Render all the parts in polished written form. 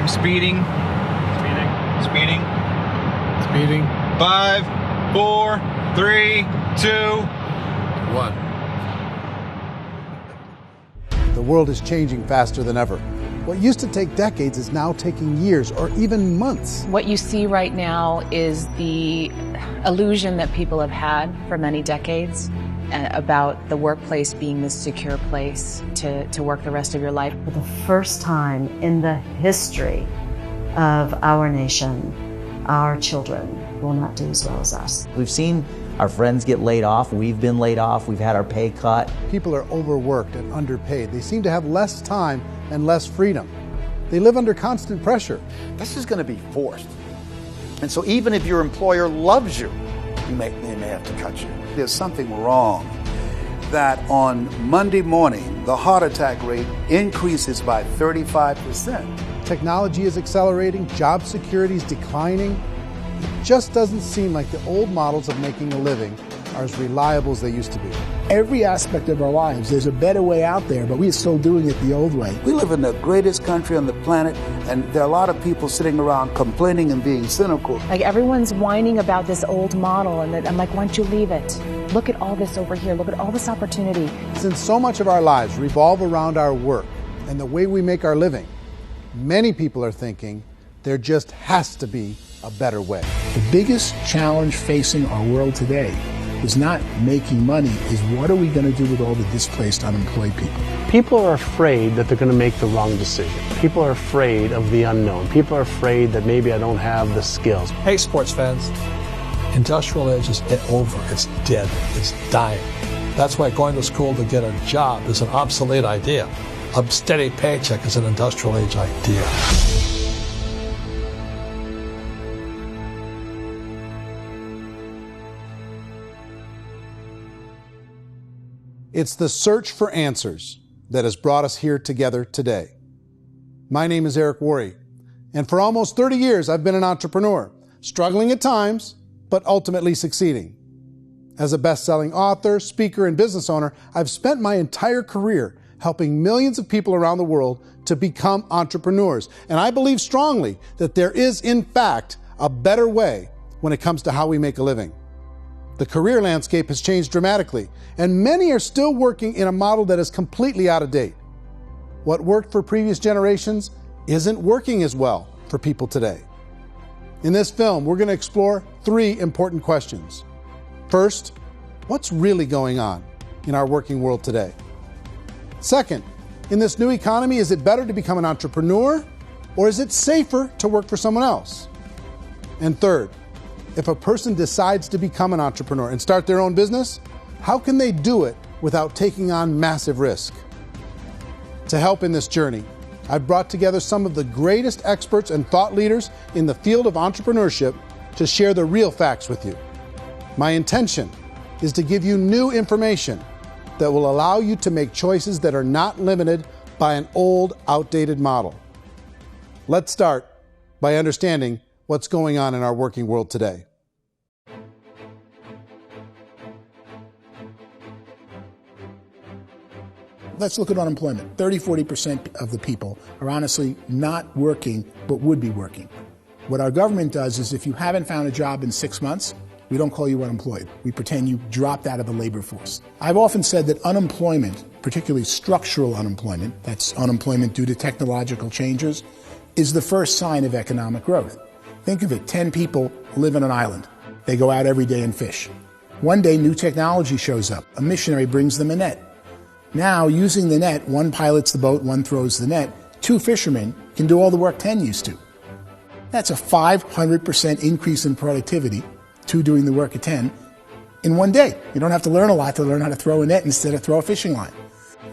I'm speeding. Speeding. 5, 4, 3, 2, 1. The world is changing faster than ever. What used to take decades is now taking years or even months. What you see right now is the illusion that people have had for many decades about the workplace being this secure place to work the rest of your life. For the first time in the history of our nation, our children will not do as well as us. We've seen our friends get laid off. We've been laid off. We've had our pay cut. People are overworked and underpaid. They seem to have less time and less freedom. They live under constant pressure. This is going to be forced. And so even if your employer loves you, they may have to cut you. There's something wrong that on Monday morning, the heart attack rate increases by 35%. Technology is accelerating, job security is declining. It just doesn't seem like the old models of making a living are as reliable as they used to be. Every aspect of our lives, there's a better way out there, but we're still doing it the old way. We live in the greatest country on the planet, and there are a lot of people sitting around complaining and being cynical. Like everyone's whining about this old model, and I'm like, why don't you leave it? Look at all this over here. Look at all this opportunity. Since so much of our lives revolve around our work and the way we make our living, many people are thinking there just has to be a better way. The biggest challenge facing our world today is not making money, is what are we going to do with all the displaced, unemployed people? People are afraid that they're going to make the wrong decision. People are afraid of the unknown. People are afraid that maybe I don't have the skills. Hey, sports fans, industrial age is over. It's dead. It's dying. That's why going to school to get a job is an obsolete idea. A steady paycheck is an industrial age idea. It's the search for answers that has brought us here together today. My name is Eric Worre, and for almost 30 years I've been an entrepreneur, struggling at times, but ultimately succeeding. As a best-selling author, speaker, and business owner, I've spent my entire career helping millions of people around the world to become entrepreneurs. And I believe strongly that there is, in fact, a better way when it comes to how we make a living. The career landscape has changed dramatically, and many are still working in a model that is completely out of date. What worked for previous generations isn't working as well for people today. In this film, we're going to explore 3 important questions. First, what's really going on in our working world today? Second, in this new economy, is it better to become an entrepreneur, or is it safer to work for someone else? And third, if a person decides to become an entrepreneur and start their own business, how can they do it without taking on massive risk? To help in this journey, I've brought together some of the greatest experts and thought leaders in the field of entrepreneurship to share the real facts with you. My intention is to give you new information that will allow you to make choices that are not limited by an old, outdated model. Let's start by understanding what's going on in our working world today. Let's look at unemployment. 30-40% of the people are honestly not working, but would be working. What our government does is if you haven't found a job in 6 months, we don't call you unemployed. We pretend you dropped out of the labor force. I've often said that unemployment, particularly structural unemployment, that's unemployment due to technological changes, is the first sign of economic growth. Think of it, 10 people live on an island. They go out every day and fish. One day, new technology shows up. A missionary brings them a net. Now, using the net, one pilots the boat, one throws the net. 2 fishermen can do all the work 10 used to. That's a 500% increase in productivity, 2 doing the work of 10, in one day. You don't have to learn a lot to learn how to throw a net instead of throw a fishing line.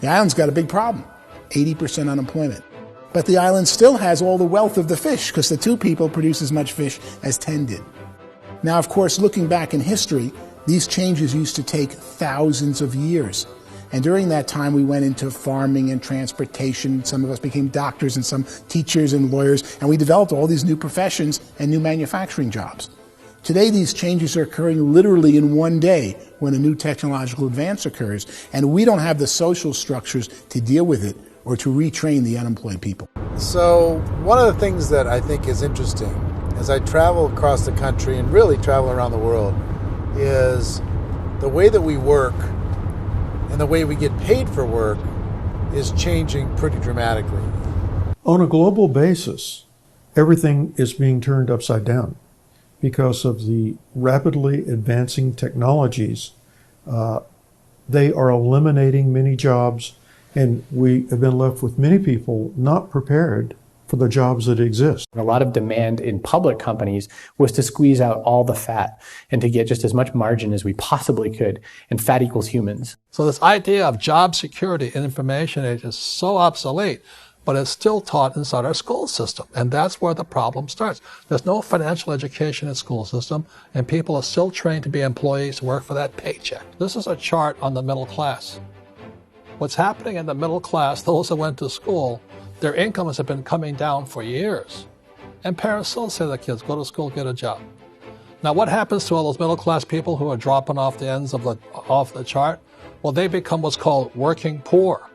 The island's got a big problem, 80% unemployment. But the island still has all the wealth of the fish because the 2 people produce as much fish as 10 did. Now, of course, looking back in history, these changes used to take thousands of years. And during that time, we went into farming and transportation. Some of us became doctors and some teachers and lawyers. And we developed all these new professions and new manufacturing jobs. Today, these changes are occurring literally in one day when a new technological advance occurs. And we don't have the social structures to deal with it or to retrain the unemployed people. So one of the things that I think is interesting as I travel across the country and really travel around the world is the way that we work and the way we get paid for work is changing pretty dramatically. On a global basis, everything is being turned upside down because of the rapidly advancing technologies. They are eliminating many jobs, and we have been left with many people not prepared for the jobs that exist. A lot of demand in public companies was to squeeze out all the fat and to get just as much margin as we possibly could, and fat equals humans. So this idea of job security and information age is so obsolete, but it's still taught inside our school system, and that's where the problem starts. There's no financial education in the school system, and people are still trained to be employees who work for that paycheck. This is a chart on the middle class. What's happening in the middle class, those that went to school, their incomes have been coming down for years. And parents still say to their kids, go to school, get a job. Now what happens to all those middle class people who are dropping off the ends of the chart? Well, they become what's called working poor.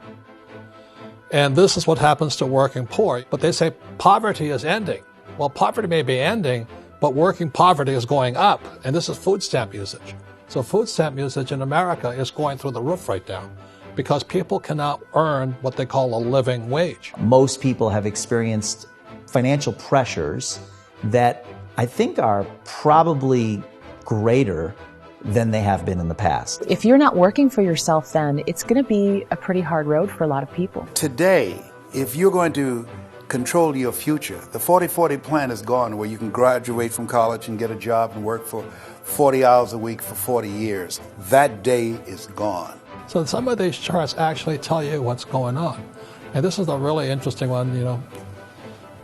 And this is what happens to working poor. But they say poverty is ending. Well, poverty may be ending, but working poverty is going up. And this is food stamp usage. So food stamp usage in America is going through the roof right now, because people cannot earn what they call a living wage. Most people have experienced financial pressures that I think are probably greater than they have been in the past. If you're not working for yourself, then it's going to be a pretty hard road for a lot of people. Today, if you're going to control your future, the 40-40 plan is gone, where you can graduate from college and get a job and work for 40 hours a week for 40 years. That day is gone. So some of these charts actually tell you what's going on. And this is a really interesting one.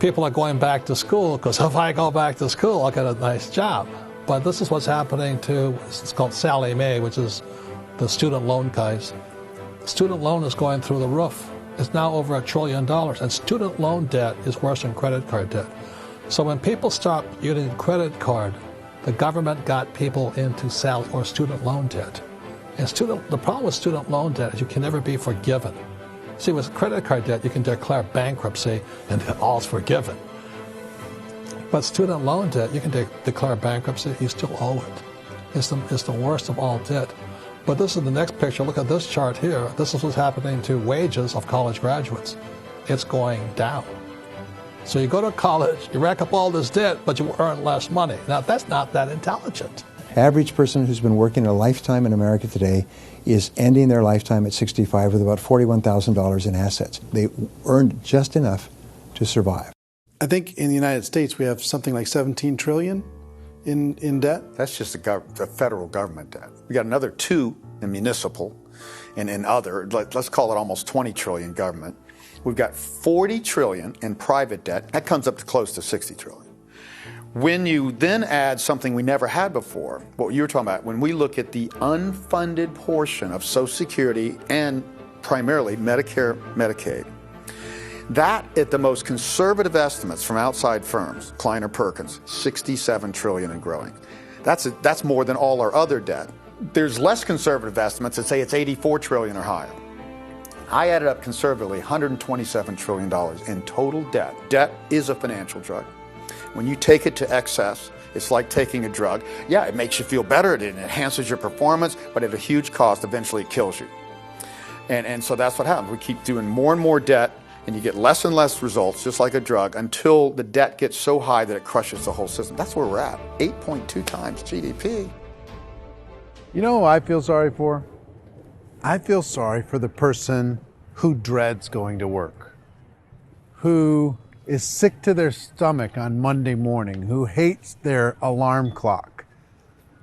People are going back to school because if I go back to school, I'll get a nice job. But this is what's happening to, it's called Sallie Mae, which is the student loan guys. Student loan is going through the roof. It's now over $1 trillion, and student loan debt is worse than credit card debt. So when people stopped using credit card, the government got people into student loan debt. And the problem with student loan debt is you can never be forgiven. See, with credit card debt, you can declare bankruptcy and all's forgiven. But student loan debt, you can declare bankruptcy, you still owe it. It's the worst of all debt. But this is the next picture. Look at this chart here. This is what's happening to wages of college graduates. It's going down. So you go to college, you rack up all this debt, but you earn less money. Now, that's not that intelligent. Average person who's been working a lifetime in America today is ending their lifetime at 65 with about $41,000 in assets. They earned just enough to survive. I think in the United States we have something like $17 trillion in debt. That's just the federal government debt. We got another 2 in municipal and in other, let's call it almost 20 trillion government. We've got 40 trillion in private debt. That comes up to close to 60 trillion. When you then add something we never had before, what you were talking about, when we look at the unfunded portion of Social Security and primarily Medicare, Medicaid, that at the most conservative estimates from outside firms, Kleiner Perkins, 67 trillion and growing. That's more than all our other debt. There's less conservative estimates that say it's 84 trillion or higher. I added up conservatively $127 trillion in total debt. Debt is a financial drug. When you take it to excess, it's like taking a drug. Yeah, it makes you feel better, it enhances your performance, but at a huge cost, eventually it kills you. And so that's what happens. We keep doing more and more debt, and you get less and less results, just like a drug, until the debt gets so high that it crushes the whole system. That's where we're at, 8.2 times GDP. You know who I feel sorry for? I feel sorry for the person who dreads going to work, who is sick to their stomach on Monday morning, who hates their alarm clock,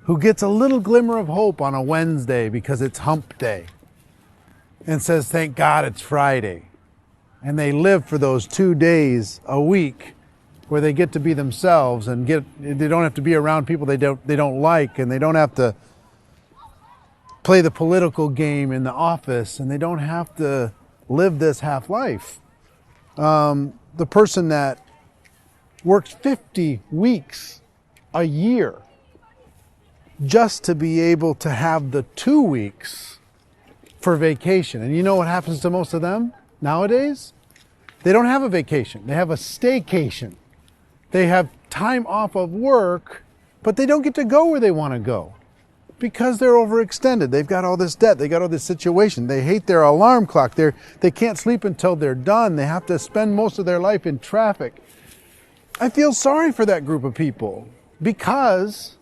who gets a little glimmer of hope on a Wednesday because it's hump day and says, thank God it's Friday. And they live for those 2 days a week where they get to be themselves and they don't have to be around people they don't like, and they don't have to play the political game in the office, and they don't have to live this half life. The person that works 50 weeks a year just to be able to have the 2 weeks for vacation. And you know what happens to most of them nowadays? They don't have a vacation. They have a staycation. They have time off of work, but they don't get to go where they want to go because they're overextended. They've got all this debt. They got all this situation. They hate their alarm clock. They can't sleep until they're done. They have to spend most of their life in traffic. I feel sorry for that group of people because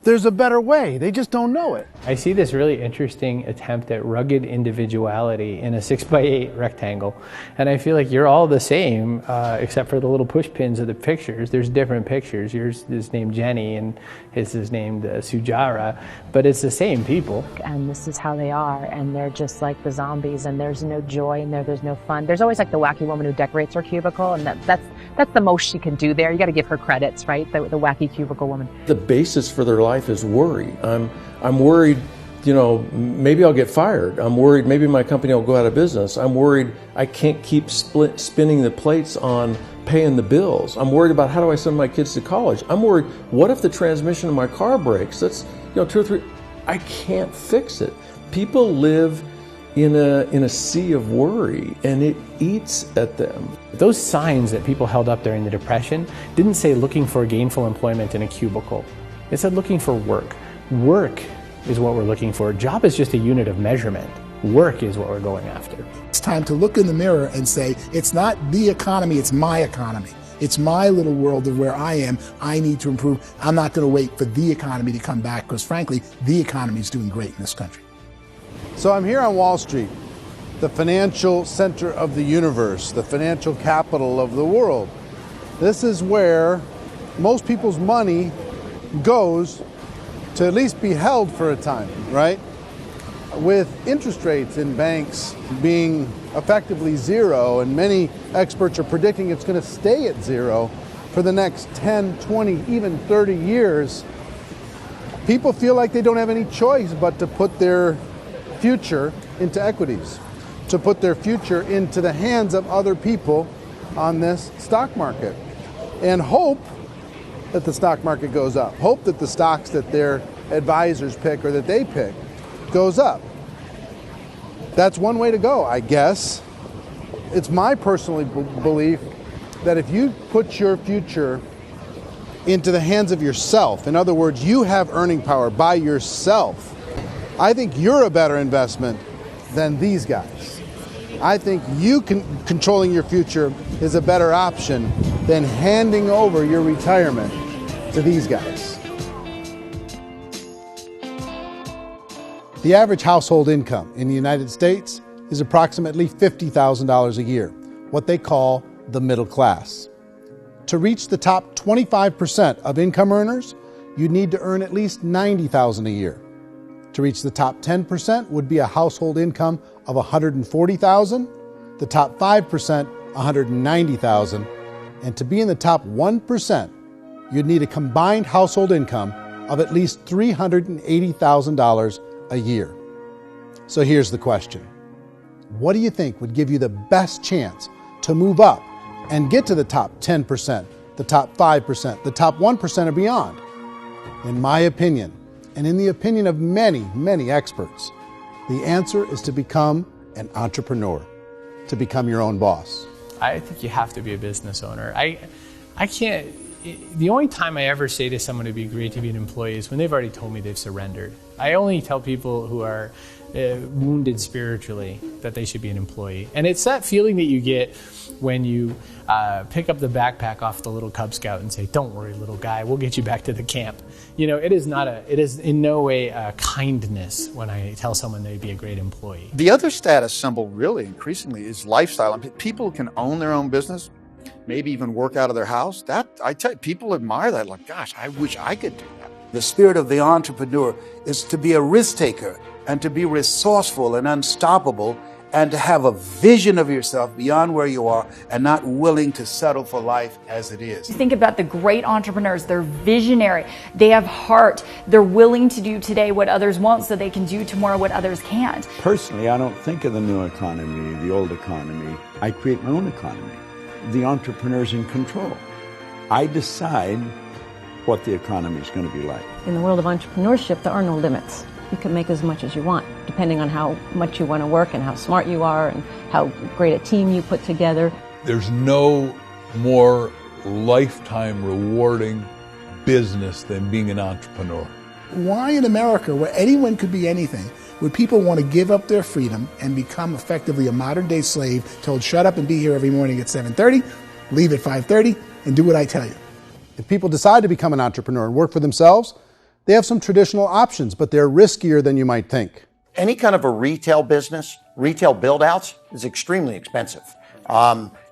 there's a better way. They just don't know it. I see this really interesting attempt at rugged individuality in a 6x8 rectangle. And I feel like you're all the same, except for the little push pins of the pictures. There's different pictures. Yours is named Jenny and his is named Sujara, but it's the same people. And this is how they are, and they're just like the zombies, and there's no joy in there, there's no fun. There's always like the wacky woman who decorates her cubicle, and that's the most she can do there. You got to give her credits, right? The wacky cubicle woman. The basis for their life is worry. I'm worried, maybe I'll get fired. I'm worried maybe my company will go out of business. I'm worried I can't keep spinning the plates on paying the bills. I'm worried about how do I send my kids to college. I'm worried, what if the transmission of my car breaks? That's 2 or 3. I can't fix it. People live in a sea of worry, and it eats at them. Those signs that people held up during the Depression didn't say looking for gainful employment in a cubicle. It said looking for work. Work is what we're looking for. Job is just a unit of measurement. Work is what we're going after. It's time to look in the mirror and say, it's not the economy, it's my economy. It's my little world of where I am. I need to improve. I'm not going to wait for the economy to come back because, frankly, the economy is doing great in this country. So I'm here on Wall Street, the financial center of the universe, the financial capital of the world. This is where most people's money goes to at least be held for a time, right? With interest rates in banks being effectively zero, and many experts are predicting it's going to stay at zero for the next 10, 20, even 30 years, people feel like they don't have any choice but to put their future into equities, to put their future into the hands of other people on this stock market, and hope that the stock market goes up, hope that the stocks that their advisors pick or that they pick goes up. That's one way to go, I guess. It's my personal belief that if you put your future into the hands of yourself, in other words, you have earning power by yourself, I think you're a better investment than these guys. I think controlling your future is a better option than handing over your retirement to these guys. The average household income in the United States is approximately $50,000 a year, what they call the middle class. To reach the top 25% of income earners, you'd need to earn at least $90,000 a year. To reach the top 10% would be a household income of $140,000, the top 5%, $190,000, and to be in the top 1%, you'd need a combined household income of at least $380,000 a year. So here's the question. What do you think would give you the best chance to move up and get to the top 10%, the top 5%, the top 1% or beyond? In my opinion, and in the opinion of many, many experts, the answer is to become an entrepreneur, to become your own boss. I think you have to be a business owner. I can't, the only time I ever say to someone it'd be great to be an employee is when they've already told me they've surrendered. I only tell people who are wounded spiritually that they should be an employee. And it's that feeling that you get when you pick up the backpack off the little Cub Scout and say, "Don't worry, little guy, we'll get you back to the camp." It is in no way a kindness when I tell someone they'd be a great employee. The other status symbol really increasingly is lifestyle. People can own their own business, maybe even work out of their house. I tell you, people admire that. Like, gosh, I wish I could do that. The spirit of the entrepreneur is to be a risk taker and to be resourceful and unstoppable and to have a vision of yourself beyond where you are and not willing to settle for life as it is. Think about the great entrepreneurs. They're visionary. They have heart. They're willing to do today what others won't so they can do tomorrow what others can't. Personally, I don't think of the new economy, the old economy. I create my own economy. The entrepreneur's in control. I decide what the economy is going to be like. In the world of entrepreneurship, there are no limits. you can make as much as you want, depending on how much you want to work and how smart you are and how great a team you put together. There's no more lifetime rewarding business than being an entrepreneur. Why in America, where anyone could be anything, would people want to give up their freedom and become effectively a modern-day slave, told shut up and be here every morning at 7:30, leave at 5:30, and do what I tell you? If people decide to become an entrepreneur and work for themselves, they have some traditional options, but they're riskier than you might think. Any kind of a retail business, retail build-outs, is extremely expensive.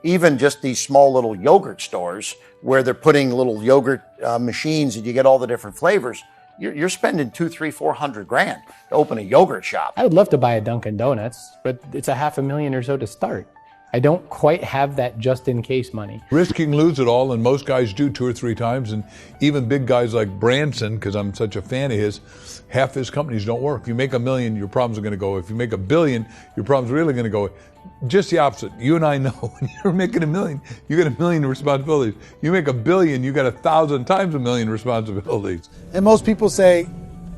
Even just these small little yogurt stores where they're putting little yogurt machines and you get all the different flavors, you're spending $200,000, $300,000, $400,000 to open a yogurt shop. I would love to buy a Dunkin' Donuts, but it's $500,000 or so to start. I don't quite have that just-in-case money. Risk you can lose it all, and most guys do 2 or 3 times, and even big guys like Branson, because I'm such a fan of his, half his companies don't work. If you make $1 million, your problems are going to go. If you make $1 billion, your problems are really going to go. Just the opposite. You and I know when you're making $1 million, you got $1 million responsibilities. You make $1 billion, you got 1,000 times $1 million responsibilities. And most people say,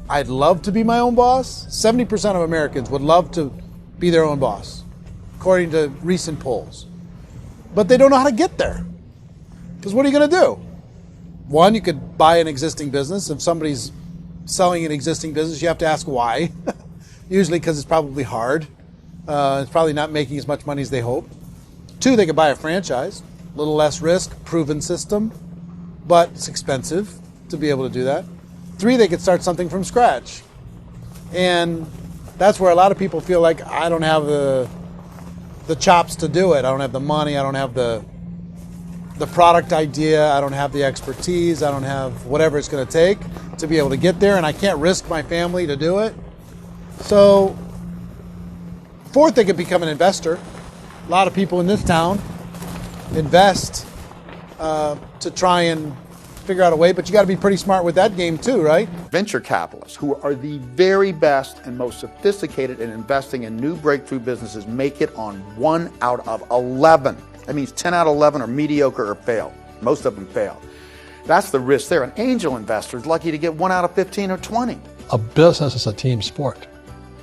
I'd love to be my own boss. 70% of Americans would love to be their own boss, according to recent polls. But they don't know how to get there. Because what are you going to do? One, you could buy an existing business. If somebody's selling an existing business, you have to ask why. Usually because it's probably hard. It's probably not making as much money as they hope. 2, they could buy a franchise. A little less risk, proven system, but it's expensive to be able to do that. 3, they could start something from scratch. And that's where a lot of people feel like, I don't have the chops to do it. I don't have the money. I don't have the product idea. I don't have the expertise. I don't have whatever it's going to take to be able to get there, and I can't risk my family to do it. So, 4th, they could become an investor. A lot of people in this town invest to try and figure out a way, but you got to be pretty smart with that game too, right? Venture capitalists, who are the very best and most sophisticated in investing in new breakthrough businesses, make it on 1 out of 11. That means 10 out of 11 are mediocre or fail. Most of them fail. That's the risk there. An angel investor is lucky to get 1 out of 15 or 20. A business is a team sport.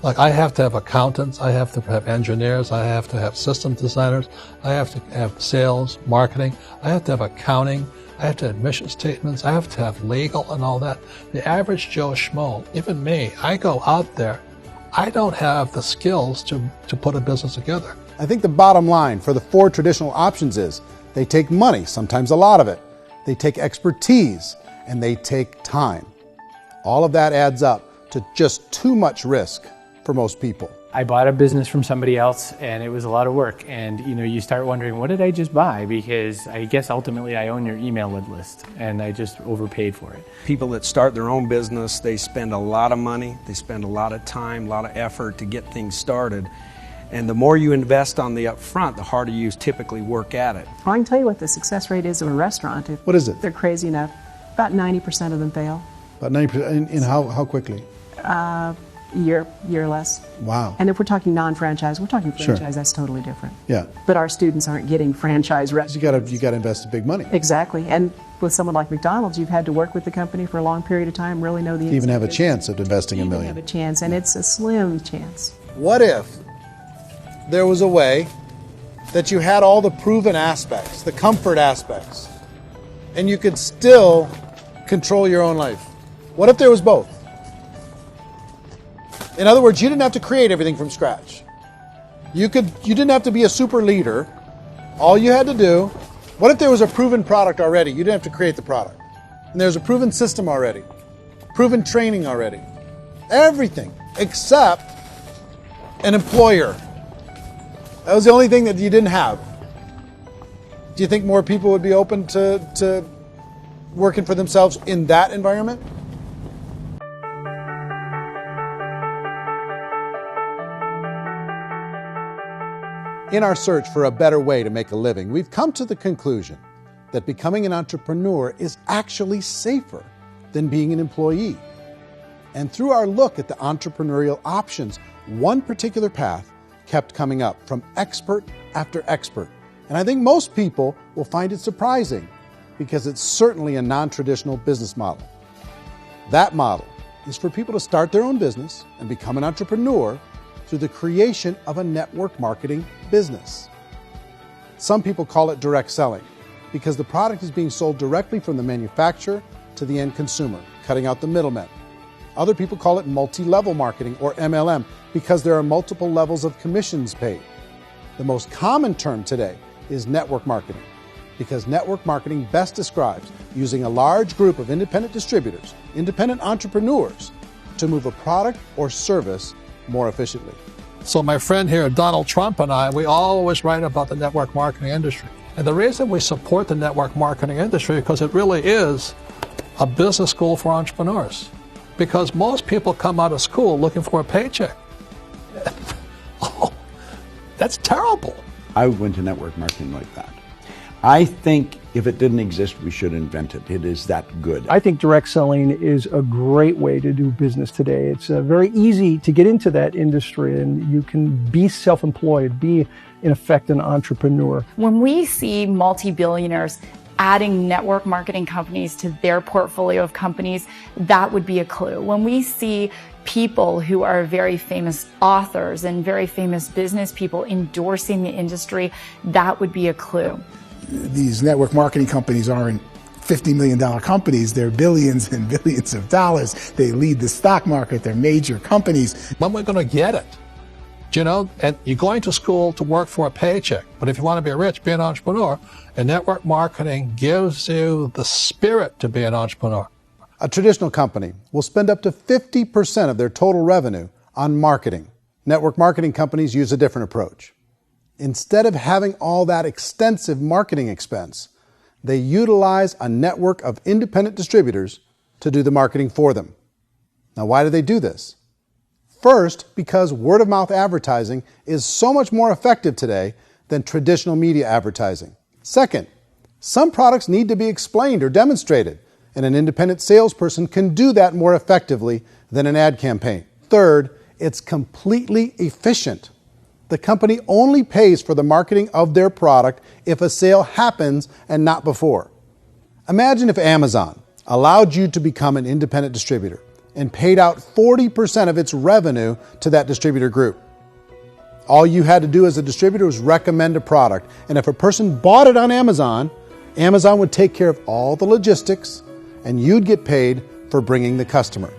Like, I have to have accountants, I have to have engineers, I have to have system designers, I have to have sales, marketing, I have to have accounting, I have to have mission statements, I have to have legal and all that. The average Joe Schmo, even me, I go out there, I don't have the skills to put a business together. I think the bottom line for the 4 traditional options is they take money, sometimes a lot of it. They take expertise, and they take time. All of that adds up to just too much risk for most people. I bought a business from somebody else, and it was a lot of work. And you start wondering, what did I just buy? Because I guess ultimately I own your email list, and I just overpaid for it. People that start their own business, they spend a lot of money, they spend a lot of time, a lot of effort to get things started. And the more you invest on the upfront, the harder you typically work at it. Well, I can tell you what the success rate is of a restaurant. What is it? They're crazy enough. About 90% of them fail. About 90%. In how quickly? Year or less. Wow. And if we're talking non-franchise, we're talking franchise, Sure. That's totally different. Yeah. But our students aren't getting franchise restaurants. You got to invest big money. Exactly. And with someone like McDonald's, you've had to work with the company for a long period of time, really know the You even have a business. chance of investing $1 million. Have a chance, and it's a slim chance. What if there was a way that you had all the proven aspects, the comfort aspects, and you could still control your own life? What if there was both? In other words, you didn't have to create everything from scratch. You didn't have to be a super leader. All you had to do, what if there was a proven product already? You didn't have to create the product. And there's a proven system already, proven training already. Everything except an employer. That was the only thing that you didn't have. Do you think more people would be open to working for themselves in that environment? In our search for a better way to make a living, we've come to the conclusion that becoming an entrepreneur is actually safer than being an employee. And through our look at the entrepreneurial options, one particular path kept coming up from expert after expert. And I think most people will find it surprising because it's certainly a non-traditional business model. That model is for people to start their own business and become an entrepreneur through the creation of a network marketing business. Some people call it direct selling because the product is being sold directly from the manufacturer to the end consumer, cutting out the middlemen. Other people call it multi-level marketing, or MLM, because there are multiple levels of commissions paid. The most common term today is network marketing, because network marketing best describes using a large group of independent distributors, independent entrepreneurs, to move a product or service more efficiently. So my friend here, Donald Trump, and I, we always write about the network marketing industry. And the reason we support the network marketing industry is because it really is a business school for entrepreneurs. Because most people come out of school looking for a paycheck. Oh, that's terrible. I went to network marketing like that. I think if it didn't exist, we should invent it. It is that good. I think direct selling is a great way to do business today. It's very easy to get into that industry, and you can be self-employed, be, in effect, an entrepreneur. When we see multi-billionaires adding network marketing companies to their portfolio of companies, that would be a clue. When we see people who are very famous authors and very famous business people endorsing the industry, that would be a clue. These network marketing companies aren't $50 million companies. They're billions and billions of dollars. They lead the stock market. They're major companies. When we're going to get it? You know, and you're going to school to work for a paycheck. But if you want to be rich, be an entrepreneur. And network marketing gives you the spirit to be an entrepreneur. A traditional company will spend up to 50% of their total revenue on marketing. Network marketing companies use a different approach. Instead of having all that extensive marketing expense, they utilize a network of independent distributors to do the marketing for them. Now, why do they do this? First, because word-of-mouth advertising is so much more effective today than traditional media advertising. Second, some products need to be explained or demonstrated, and an independent salesperson can do that more effectively than an ad campaign. Third, it's completely efficient. The company only pays for the marketing of their product if a sale happens and not before. Imagine if Amazon allowed you to become an independent distributor and paid out 40% of its revenue to that distributor group. All you had to do as a distributor was recommend a product, and if a person bought it on Amazon, Amazon would take care of all the logistics, and you'd get paid for bringing the customer.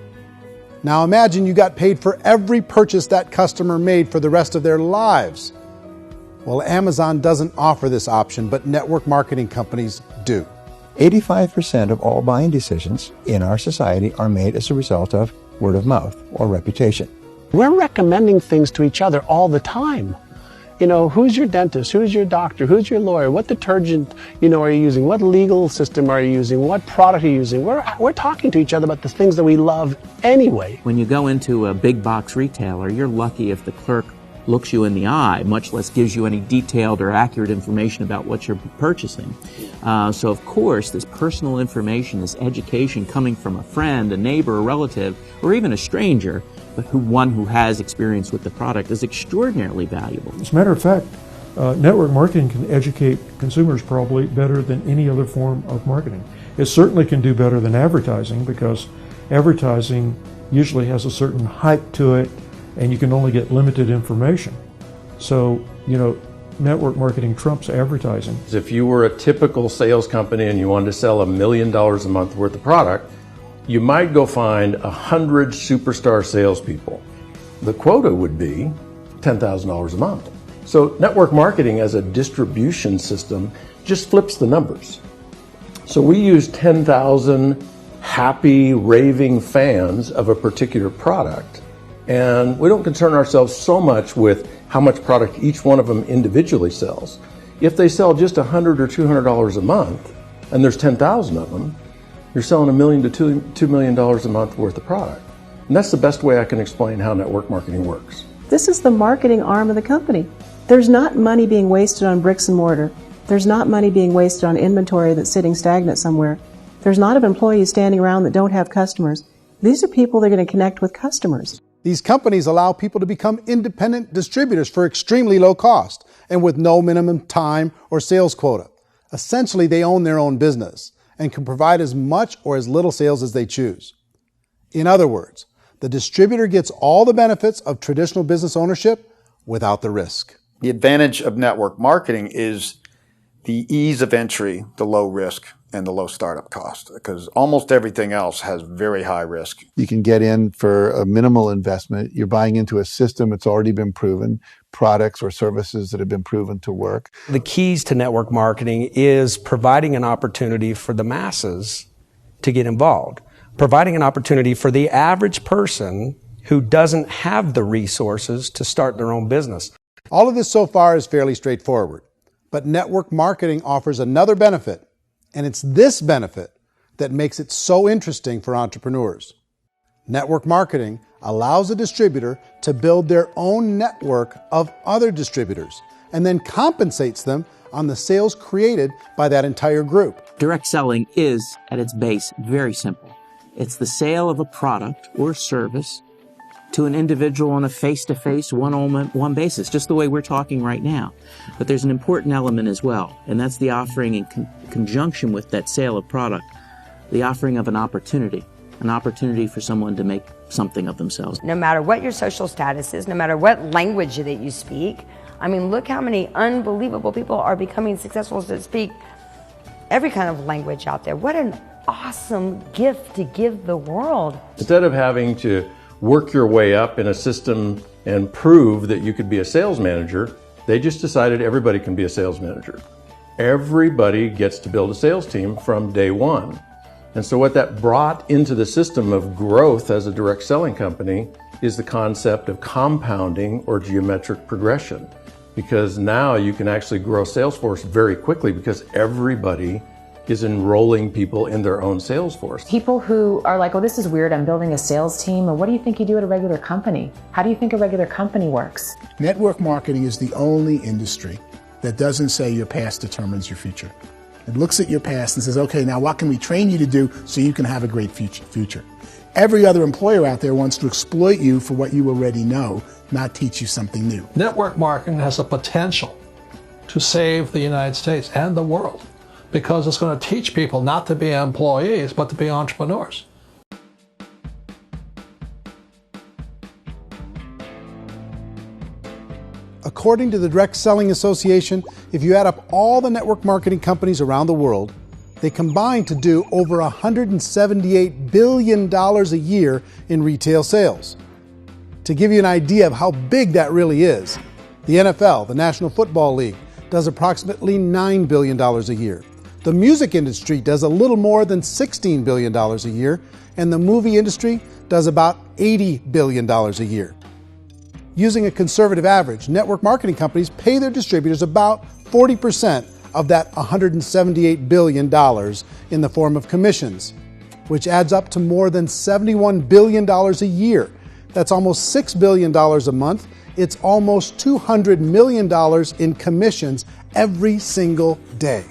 Now imagine you got paid for every purchase that customer made for the rest of their lives. Well, Amazon doesn't offer this option, but network marketing companies do. 85% of all buying decisions in our society are made as a result of word of mouth or reputation. We're recommending things to each other all the time. You know, who's your dentist? Who's your doctor? Who's your lawyer? What detergent, are you using? What legal system are you using? What product are you using? We're talking to each other about the things that we love anyway. When you go into a big box retailer, you're lucky if the clerk looks you in the eye, much less gives you any detailed or accurate information about what you're purchasing. So of course, this personal information, this education coming from a friend, a neighbor, a relative, or even a stranger, but one who has experience with the product is extraordinarily valuable. As a matter of fact, network marketing can educate consumers probably better than any other form of marketing. It certainly can do better than advertising because advertising usually has a certain hype to it and you can only get limited information. So, network marketing trumps advertising. If you were a typical sales company and you wanted to sell $1 million a month worth of product, you might go find 100 superstar salespeople. The quota would be $10,000 a month. So network marketing as a distribution system just flips the numbers. So we use 10,000 happy, raving fans of a particular product, and we don't concern ourselves so much with how much product each one of them individually sells. If they sell just $100 or $200 a month, and there's 10,000 of them, you're selling $1 million to $2 million a month worth of product. And that's the best way I can explain how network marketing works. This is the marketing arm of the company. There's not money being wasted on bricks and mortar. There's not money being wasted on inventory that's sitting stagnant somewhere. There's not of employees standing around that don't have customers. These are people that are going to connect with customers. These companies allow people to become independent distributors for extremely low cost and with no minimum time or sales quota. Essentially, they own their own business and can provide as much or as little sales as they choose. In other words, the distributor gets all the benefits of traditional business ownership without the risk. The advantage of network marketing is the ease of entry, the low risk, and the low startup cost, because almost everything else has very high risk. You can get in for a minimal investment. You're buying into a system that's already been proven, products or services that have been proven to work. The keys to network marketing is providing an opportunity for the masses to get involved, providing an opportunity for the average person who doesn't have the resources to start their own business. All of this so far is fairly straightforward, but network marketing offers another benefit, and it's this benefit that makes it so interesting for entrepreneurs. Network marketing allows a distributor to build their own network of other distributors and then compensates them on the sales created by that entire group. Direct selling is, at its base, very simple. It's the sale of a product or service to an individual on a face-to-face, one-on-one basis, just the way we're talking right now. But there's an important element as well, and that's the offering in conjunction with that sale of product, the offering of an opportunity for someone to make something of themselves. No matter what your social status is, no matter what language that you speak, I mean, look how many unbelievable people are becoming successful to speak every kind of language out there. What an awesome gift to give the world. Instead of having to work your way up in a system and prove that you could be a sales manager, they just decided everybody can be a sales manager. Everybody gets to build a sales team from day one. And so what that brought into the system of growth as a direct selling company is the concept of compounding or geometric progression. Because now you can actually grow sales force very quickly because everybody is enrolling people in their own sales force. People who are like, oh, this is weird, I'm building a sales team. And what do you think you do at a regular company? How do you think a regular company works? Network marketing is the only industry that doesn't say your past determines your future. It looks at your past and says, okay, now what can we train you to do so you can have a great future? Every other employer out there wants to exploit you for what you already know, not teach you something new. Network marketing has a potential to save the United States and the world, because it's going to teach people not to be employees, but to be entrepreneurs. According to the Direct Selling Association, if you add up all the network marketing companies around the world, they combine to do over $178 billion a year in retail sales. To give you an idea of how big that really is, the NFL, the National Football League, does approximately $9 billion a year. The music industry does a little more than $16 billion a year, and the movie industry does about $80 billion a year. Using a conservative average, network marketing companies pay their distributors about 40% of that $178 billion in the form of commissions, which adds up to more than $71 billion a year. That's almost $6 billion a month. It's almost $200 million in commissions every single day.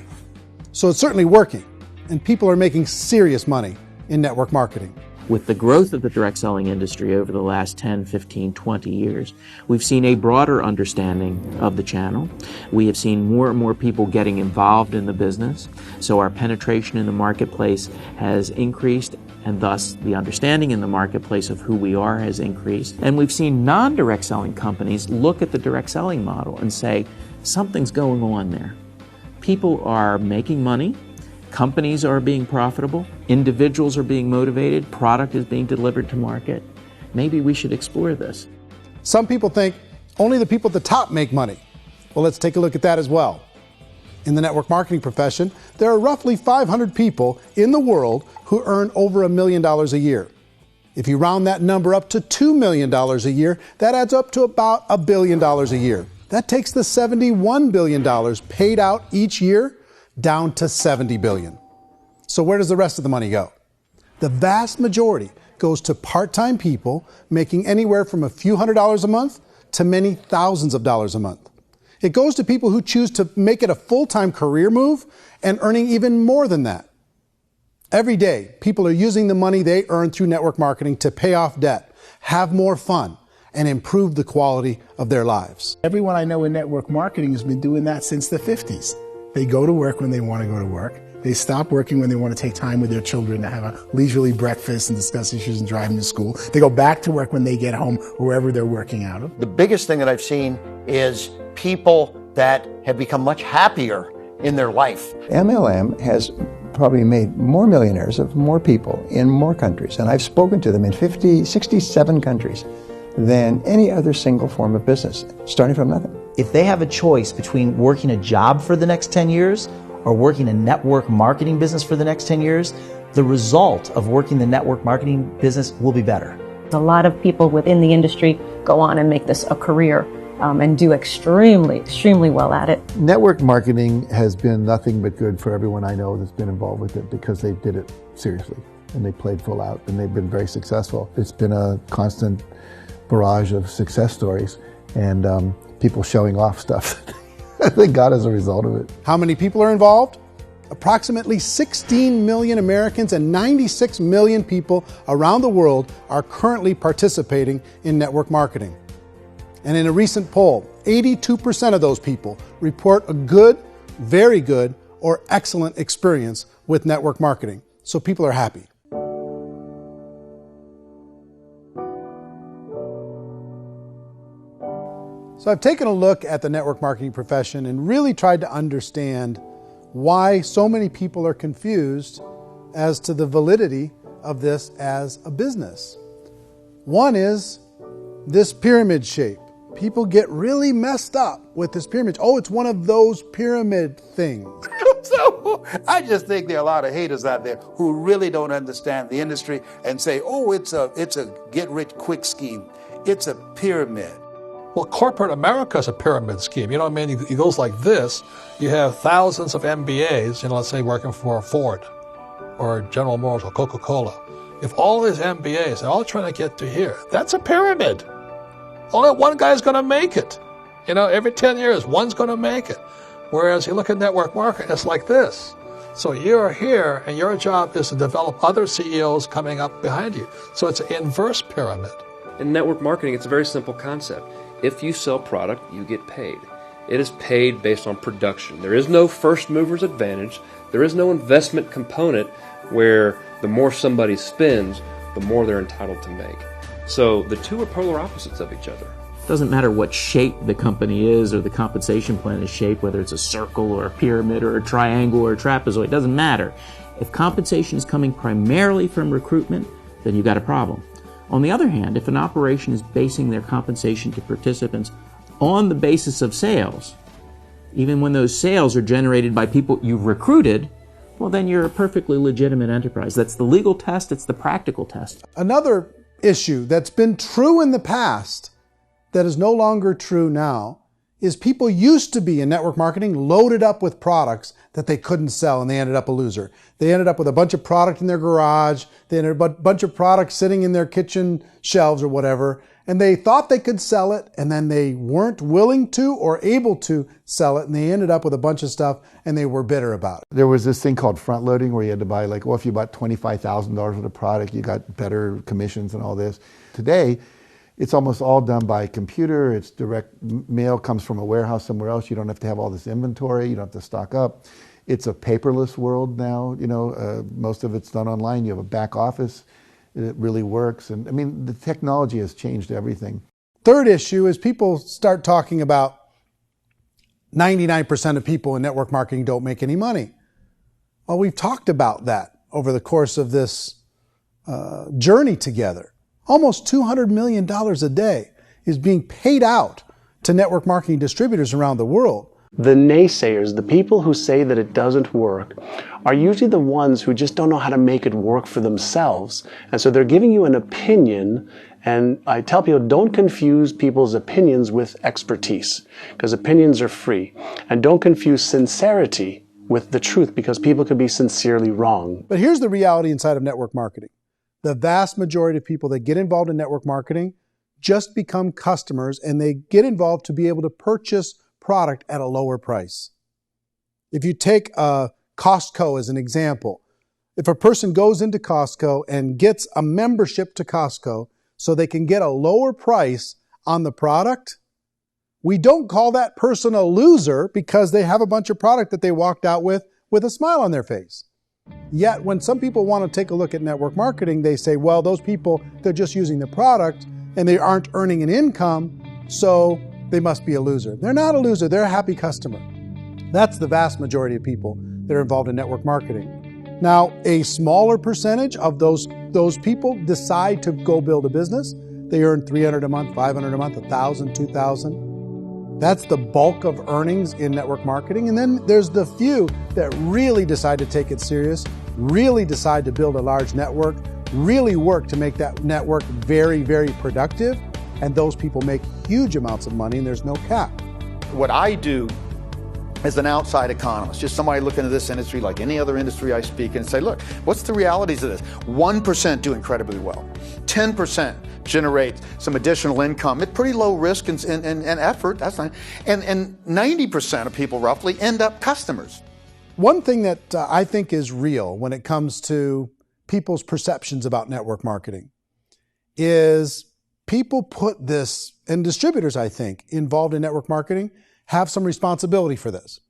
So it's certainly working, and people are making serious money in network marketing. With the growth of the direct selling industry over the last 10, 15, 20 years, we've seen a broader understanding of the channel. We have seen more and more people getting involved in the business, so our penetration in the marketplace has increased, and thus the understanding in the marketplace of who we are has increased. And we've seen non-direct selling companies look at the direct selling model and say, something's going on there. People are making money. Companies are being profitable, individuals are being motivated, product is being delivered to market. Maybe we should explore this. Some people think only the people at the top make money. Well, let's take a look at that as well. In the network marketing profession, there are roughly 500 people in the world who earn over $1 million a year. If you round that number up to $2 million a year, that adds up to about $1 billion a year. That takes the $71 billion paid out each year down to $70 billion. So where does the rest of the money go? The vast majority goes to part-time people making anywhere from a few $100s a month to many thousands of dollars a month. It goes to people who choose to make it a full-time career move and earning even more than that. Every day, people are using the money they earn through network marketing to pay off debt, have more fun, and improve the quality of their lives. Everyone I know in network marketing has been doing that since the 50s. They go to work when they want to go to work. They stop working when they want to take time with their children to have a leisurely breakfast and discuss issues and driving to school. They go back to work when they get home, wherever they're working out of. The biggest thing that I've seen is people that have become much happier in their life. MLM has probably made more millionaires of more people in more countries, and I've spoken to them in 67 countries, than any other single form of business, starting from nothing. If they have a choice between working a job for the next 10 years or working a network marketing business for the next 10 years, the result of working the network marketing business will be better. A lot of people within the industry go on and make this a career and do extremely well at it. Network marketing has been nothing but good for everyone I know that's been involved with it because they did it seriously and they played full out and they've been very successful. It's been a constant barrage of success stories and people showing off stuff that they got as a result of it. How many people are involved? Approximately 16 million Americans and 96 million people around the world are currently participating in network marketing. And in a recent poll, 82% of those people report a good, very good, or excellent experience with network marketing. So people are happy. So I've taken a look at the network marketing profession and really tried to understand why so many people are confused as to the validity of this as a business. One is this pyramid shape. People get really messed up with this pyramid. Oh, it's one of those pyramid things. So I just think there are a lot of haters out there who really don't understand the industry and say, oh, it's a get-rich-quick scheme. It's a pyramid. Well, corporate America is a pyramid scheme. You know what I mean? It goes like this. You have thousands of MBAs, let's say working for Ford or General Motors or Coca-Cola. If all these MBAs are all trying to get to here, that's a pyramid. Only one guy's going to make it. Every 10 years, one's going to make it. Whereas you look at network marketing, it's like this. So you're here, and your job is to develop other CEOs coming up behind you. So it's an inverse pyramid. In network marketing, it's a very simple concept. If you sell product, you get paid. It is paid based on production. There is no first mover's advantage. There is no investment component where the more somebody spends, the more they're entitled to make. So the two are polar opposites of each other. It doesn't matter what shape the company is or the compensation plan is shaped, whether it's a circle or a pyramid or a triangle or a trapezoid, it doesn't matter. If compensation is coming primarily from recruitment, then you've got a problem. On the other hand, if an operation is basing their compensation to participants on the basis of sales, even when those sales are generated by people you've recruited, well, then you're a perfectly legitimate enterprise. That's the legal test. It's the practical test. Another issue that's been true in the past that is no longer true now is people used to be in network marketing loaded up with products that they couldn't sell and they ended up a loser. They ended up with a bunch of product in their garage. They ended up with a bunch of products sitting in their kitchen shelves or whatever. And they thought they could sell it and then they weren't willing to or able to sell it. And they ended up with a bunch of stuff and they were bitter about it. There was this thing called front loading where you had to buy if you bought $25,000 worth of product, you got better commissions and all this. Today, it's almost all done by computer. It's direct mail comes from a warehouse somewhere else. You don't have to have all this inventory. You don't have to stock up. It's a paperless world now. Most of it's done online. You have a back office. It really works. And the technology has changed everything. Third issue is people start talking about 99% of people in network marketing don't make any money. Well, we've talked about that over the course of this journey together. Almost $200 million a day is being paid out to network marketing distributors around the world. The naysayers, the people who say that it doesn't work, are usually the ones who just don't know how to make it work for themselves. And so they're giving you an opinion, and I tell people, don't confuse people's opinions with expertise, because opinions are free. And don't confuse sincerity with the truth, because people could be sincerely wrong. But here's the reality inside of network marketing. The vast majority of people that get involved in network marketing just become customers, and they get involved to be able to purchase product at a lower price. If you take Costco as an example, if a person goes into Costco and gets a membership to Costco so they can get a lower price on the product, we don't call that person a loser because they have a bunch of product that they walked out with with a smile on their face. Yet when some people want to take a look at network marketing, they say, well, those people, they're just using the product and they aren't earning an income, so they must be a loser. They're not a loser, they're a happy customer. That's the vast majority of people that are involved in network marketing. Now, a smaller percentage of those people decide to go build a business. They earn $300 a month, $500 a month, $1,000, $2,000. That's the bulk of earnings in network marketing. And then there's the few that really decide to take it serious, really decide to build a large network, really work to make that network very, very productive. And those people make huge amounts of money and there's no cap. What I do as an outside economist, just somebody looking at this industry like any other industry I speak and say, look, what's the realities of this? 1% do incredibly well. 10% generate some additional income at pretty low risk and effort. That's not, and 90% of people roughly end up customers. One thing that I think is real when it comes to people's perceptions about network marketing is people put this, and distributors, I think, involved in network marketing have some responsibility for this.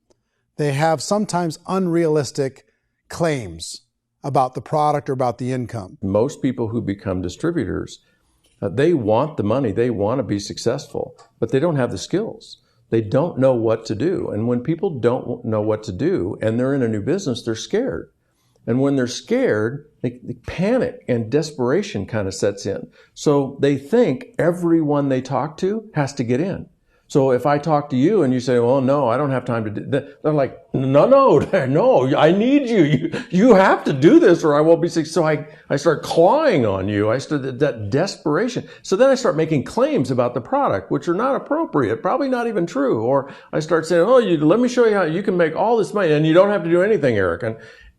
They have sometimes unrealistic claims about the product or about the income. Most people who become distributors, they want the money, they want to be successful, but they don't have the skills. They don't know what to do. And when people don't know what to do and they're in a new business, they're scared. And when they're scared, they panic and desperation kind of sets in. So they think everyone they talk to has to get in. So if I talk to you and you say, well, no, I don't have time to do that, they're like, no, I need you. You have to do this or I won't be successful. So I start clawing on you. I start that desperation. So then I start making claims about the product, which are not appropriate, probably not even true. Or I start saying, let me show you how you can make all this money and you don't have to do anything, Eric.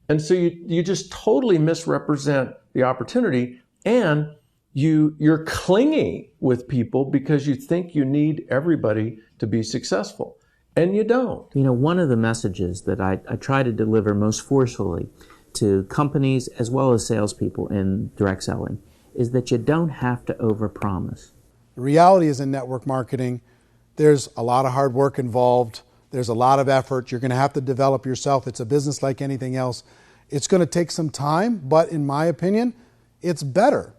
And so you just totally misrepresent the opportunity, and you're clingy with people because you think you need everybody to be successful, and you don't. You know, one of the messages that I try to deliver most forcefully to companies as well as salespeople in direct selling is that you don't have to overpromise. The reality is in network marketing, there's a lot of hard work involved. There's a lot of effort. You're going to have to develop yourself. It's a business like anything else. It's going to take some time, but in my opinion, it's better.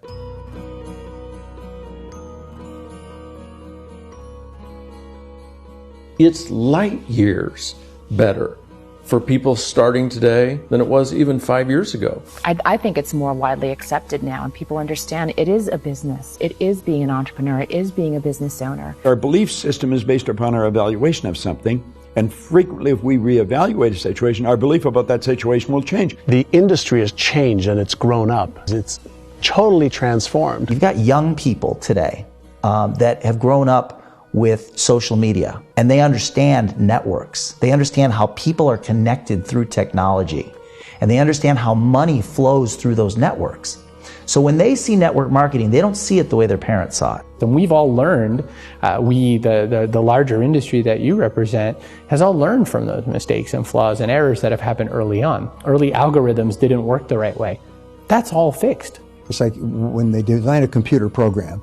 It's light years better for people starting today than it was even 5 years ago. I think it's more widely accepted now, and people understand it is a business. It is being an entrepreneur. It is being a business owner. Our belief system is based upon our evaluation of something. And frequently, if we reevaluate a situation, our belief about that situation will change. The industry has changed and it's grown up. It's totally transformed. You've got young people today that have grown up with social media, and they understand networks. They understand how people are connected through technology, and they understand how money flows through those networks. So when they see network marketing, they don't see it the way their parents saw it. And we've all learned, the larger industry that you represent, has all learned from those mistakes and flaws and errors that have happened early on. Early algorithms didn't work the right way. That's all fixed. It's like when they design a computer program,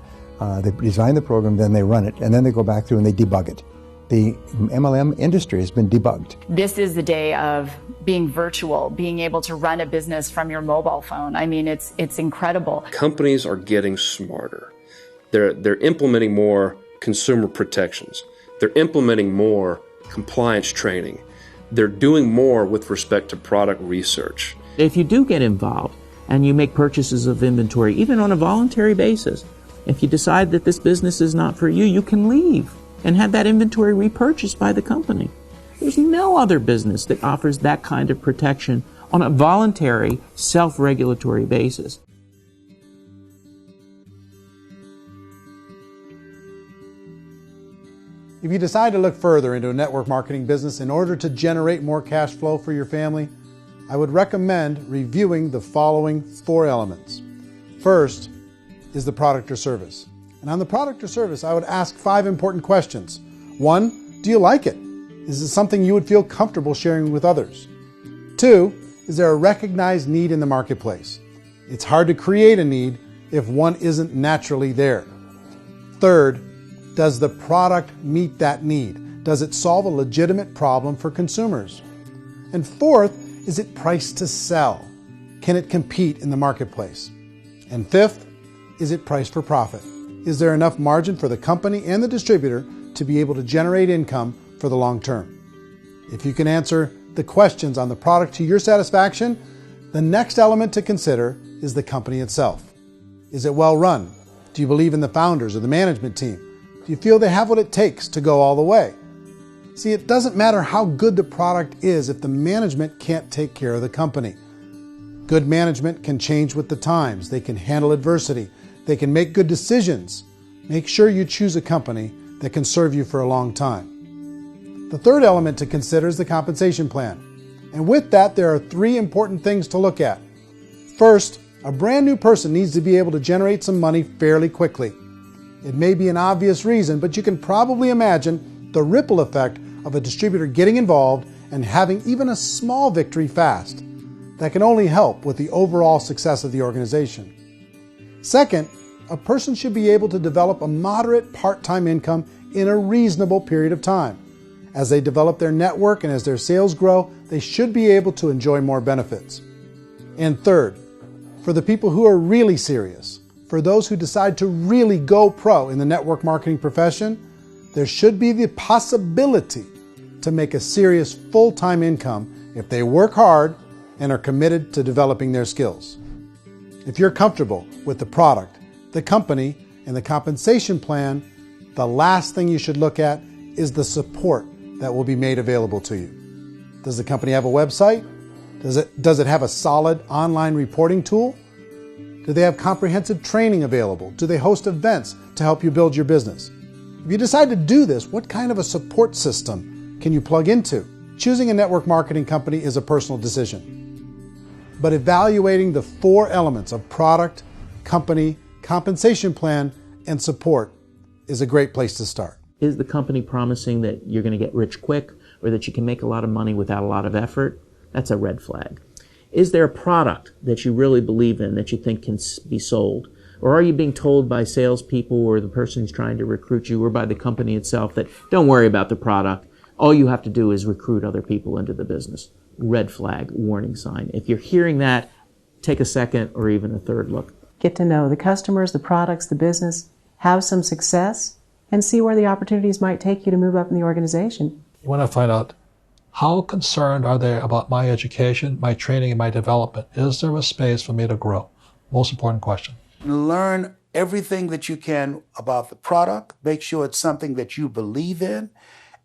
they design the program, then they run it, and then they go back through and they debug it. The MLM industry has been debugged. This is the day of being virtual, being able to run a business from your mobile phone. I mean, it's incredible. Companies are getting smarter. They're implementing more consumer protections. They're implementing more compliance training. They're doing more with respect to product research. If you do get involved and you make purchases of inventory, even on a voluntary basis, if you decide that this business is not for you, you can leave and have that inventory repurchased by the company. There's no other business that offers that kind of protection on a voluntary, self-regulatory basis. If you decide to look further into a network marketing business in order to generate more cash flow for your family, I would recommend reviewing the following 4 elements. First is the product or service. And on the product or service, I would ask 5 important questions. 1, do you like it? Is it something you would feel comfortable sharing with others? 2, is there a recognized need in the marketplace? It's hard to create a need if one isn't naturally there. 3rd, does the product meet that need? Does it solve a legitimate problem for consumers? And 4th, Is it priced to sell? Can it compete in the marketplace? And fifth, is it priced for profit? Is there enough margin for the company and the distributor to be able to generate income for the long term? If you can answer the questions on the product to your satisfaction, the next element to consider is the company itself. Is it well run? Do you believe in the founders or the management team? Do you feel they have what it takes to go all the way? See, it doesn't matter how good the product is if the management can't take care of the company. Good management can change with the times. They can handle adversity. They can make good decisions. Make sure you choose a company that can serve you for a long time. The third element to consider is the compensation plan. And with that, there are 3 important things to look at. First, a brand new person needs to be able to generate some money fairly quickly. It may be an obvious reason, but you can probably imagine the ripple effect of a distributor getting involved and having even a small victory fast. That can only help with the overall success of the organization. Second, a person should be able to develop a moderate part-time income in a reasonable period of time. As they develop their network and as their sales grow, they should be able to enjoy more benefits. And third, for the people who are really serious, for those who decide to really go pro in the network marketing profession, there should be the possibility to make a serious full-time income if they work hard and are committed to developing their skills. If you're comfortable with the product, the company, and the compensation plan, the last thing you should look at is the support that will be made available to you. Does the company have a website? Does it have a solid online reporting tool? Do they have comprehensive training available? Do they host events to help you build your business? If you decide to do this, what kind of a support system can you plug into? Choosing a network marketing company is a personal decision. But evaluating the 4 elements of product, company, compensation plan, and support is a great place to start. Is the company promising that you're going to get rich quick or that you can make a lot of money without a lot of effort? That's a red flag. Is there a product that you really believe in that you think can be sold? Or are you being told by salespeople or the person who's trying to recruit you or by the company itself that don't worry about the product, all you have to do is recruit other people into the business? Red flag, warning sign. If you're hearing that, take a second or even a third look. Get to know the customers, the products, the business, have some success, and see where the opportunities might take you to move up in the organization. You want to find out how concerned are they about my education, my training, and my development? Is there a space for me to grow? Most important question. Learn everything that you can about the product. Make sure it's something that you believe in,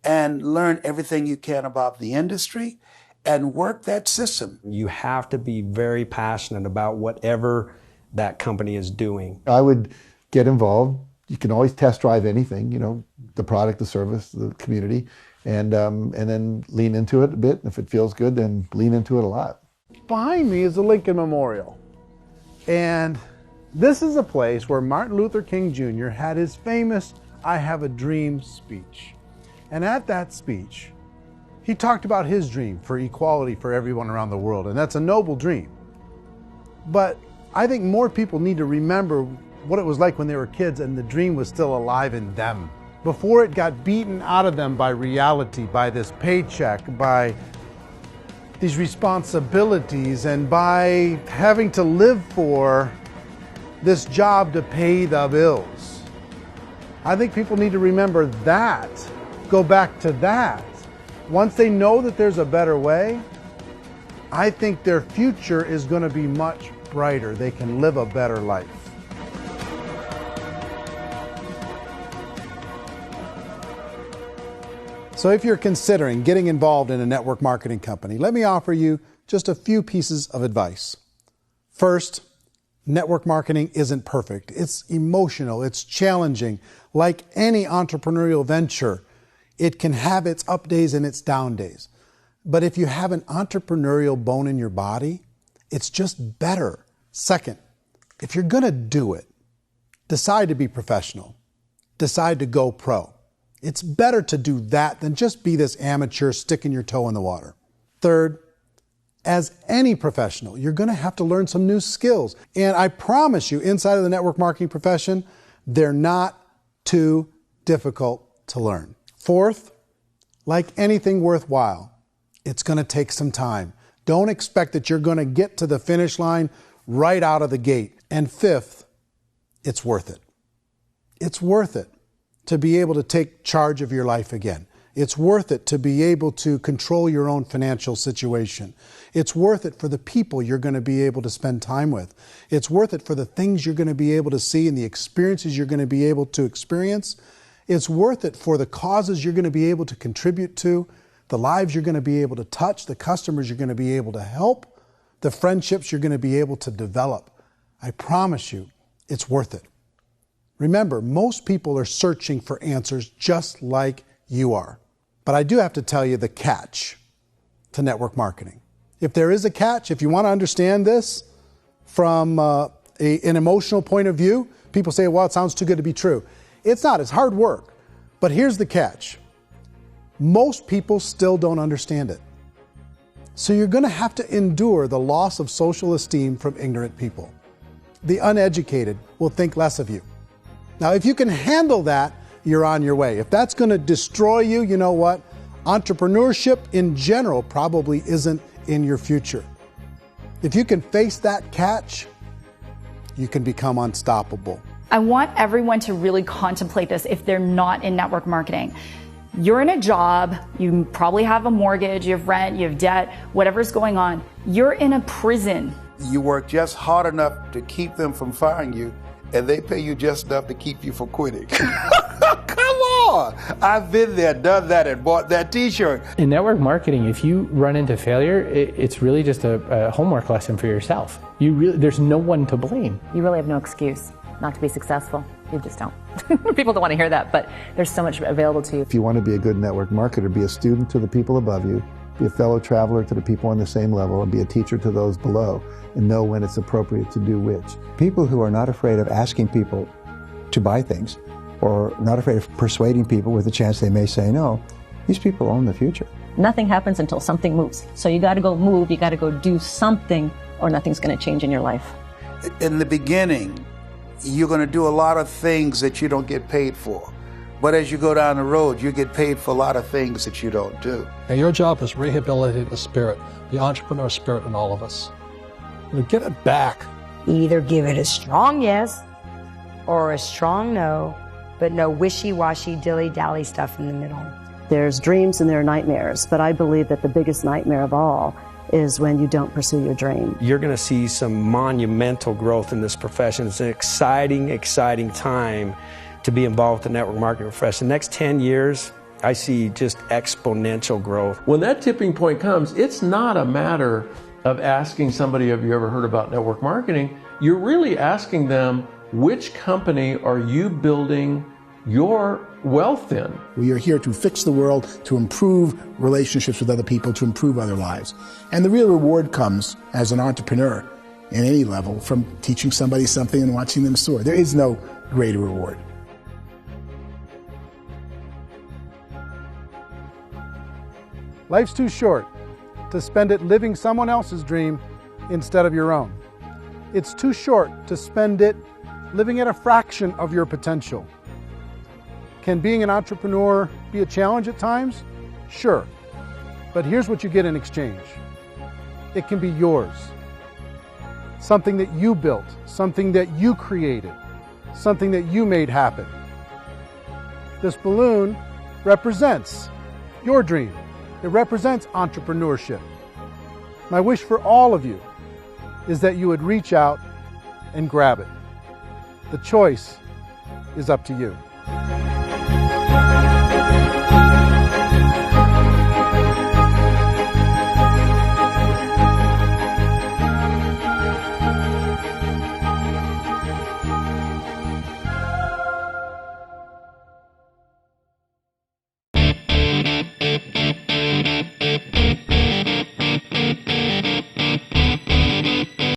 and learn everything you can about the industry and work that system. You have to be very passionate about whatever that company is doing. I would get involved. You can always test drive anything, the product, the service, the community, and then lean into it a bit. If it feels good, then lean into it a lot. Behind me is the Lincoln Memorial. And this is a place where Martin Luther King Jr. had his famous "I Have a Dream" speech. And at that speech, he talked about his dream for equality for everyone around the world, and that's a noble dream. But I think more people need to remember what it was like when they were kids and the dream was still alive in them. Before it got beaten out of them by reality, by this paycheck, by these responsibilities, and by having to live for this job to pay the bills. I think people need to remember that, go back to that. Once they know that there's a better way, I think their future is going to be much brighter. They can live a better life. So if you're considering getting involved in a network marketing company, let me offer you just a few pieces of advice. First, network marketing isn't perfect. It's emotional, it's challenging. Like any entrepreneurial venture, it can have its up days and its down days. But if you have an entrepreneurial bone in your body, it's just better. Second, if you're going to do it, decide to be professional. Decide to go pro. It's better to do that than just be this amateur sticking your toe in the water. Third, as any professional, you're going to have to learn some new skills. And I promise you, inside of the network marketing profession, they're not too difficult to learn. Fourth, like anything worthwhile, it's going to take some time. Don't expect that you're going to get to the finish line right out of the gate. And fifth, it's worth it. It's worth it to be able to take charge of your life again. It's worth it to be able to control your own financial situation. It's worth it for the people you're going to be able to spend time with. It's worth it for the things you're going to be able to see and the experiences you're going to be able to experience. It's worth it for the causes you're going to be able to contribute to, the lives you're going to be able to touch, the customers you're going to be able to help, the friendships you're going to be able to develop. I promise you, it's worth it. Remember, most people are searching for answers just like you are. But I do have to tell you the catch to network marketing. If there is a catch, if you want to understand this from an emotional point of view, people say, well, it sounds too good to be true. It's not. It's hard work. But here's the catch. Most people still don't understand it. So you're going to have to endure the loss of social esteem from ignorant people. The uneducated will think less of you. Now, if you can handle that, you're on your way. If that's going to destroy you, you know what? Entrepreneurship in general probably isn't in your future. If you can face that catch, you can become unstoppable. I want everyone to really contemplate this if they're not in network marketing. You're in a job, you probably have a mortgage, you have rent, you have debt, whatever's going on. You're in a prison. You work just hard enough to keep them from firing you, and they pay you just enough to keep you from quitting. Come on! I've been there, done that, and bought that t-shirt. In network marketing, if you run into failure, it's really just a homework lesson for yourself. There's no one to blame. You really have no excuse not to be successful. You just don't. People don't want to hear that, but there's so much available to you. If you want to be a good network marketer, be a student to the people above you, be a fellow traveler to the people on the same level, and be a teacher to those below, and know when it's appropriate to do which. People who are not afraid of asking people to buy things, or not afraid of persuading people with a chance they may say no, these people own the future. Nothing happens until something moves. So you got to go move, you got to go do something, or nothing's going to change in your life. In the beginning, you're going to do a lot of things that you don't get paid for. But as you go down the road, you get paid for a lot of things that you don't do. And your job is rehabilitate the spirit, the entrepreneur spirit in all of us. Get it back. Either give it a strong yes or a strong no, but no wishy-washy, dilly-dally stuff in the middle. There's dreams and there are nightmares, but I believe that the biggest nightmare of all is when you don't pursue your dream. You're going to see some monumental growth in this profession. It's an exciting, exciting time to be involved with the network marketing profession. The next 10 years, I see just exponential growth. When that tipping point comes, it's not a matter of asking somebody, have you ever heard about network marketing? You're really asking them, which company are you building your wealth in? We are here to fix the world, to improve relationships with other people, to improve other lives. And the real reward comes as an entrepreneur in any level from teaching somebody something and watching them soar. There is no greater reward. Life's too short to spend it living someone else's dream instead of your own. It's too short to spend it living at a fraction of your potential. Can being an entrepreneur be a challenge at times? Sure. But here's what you get in exchange. It can be yours. Something that you built, something that you created, something that you made happen. This balloon represents your dream. It represents entrepreneurship. My wish for all of you is that you would reach out and grab it. The choice is up to you.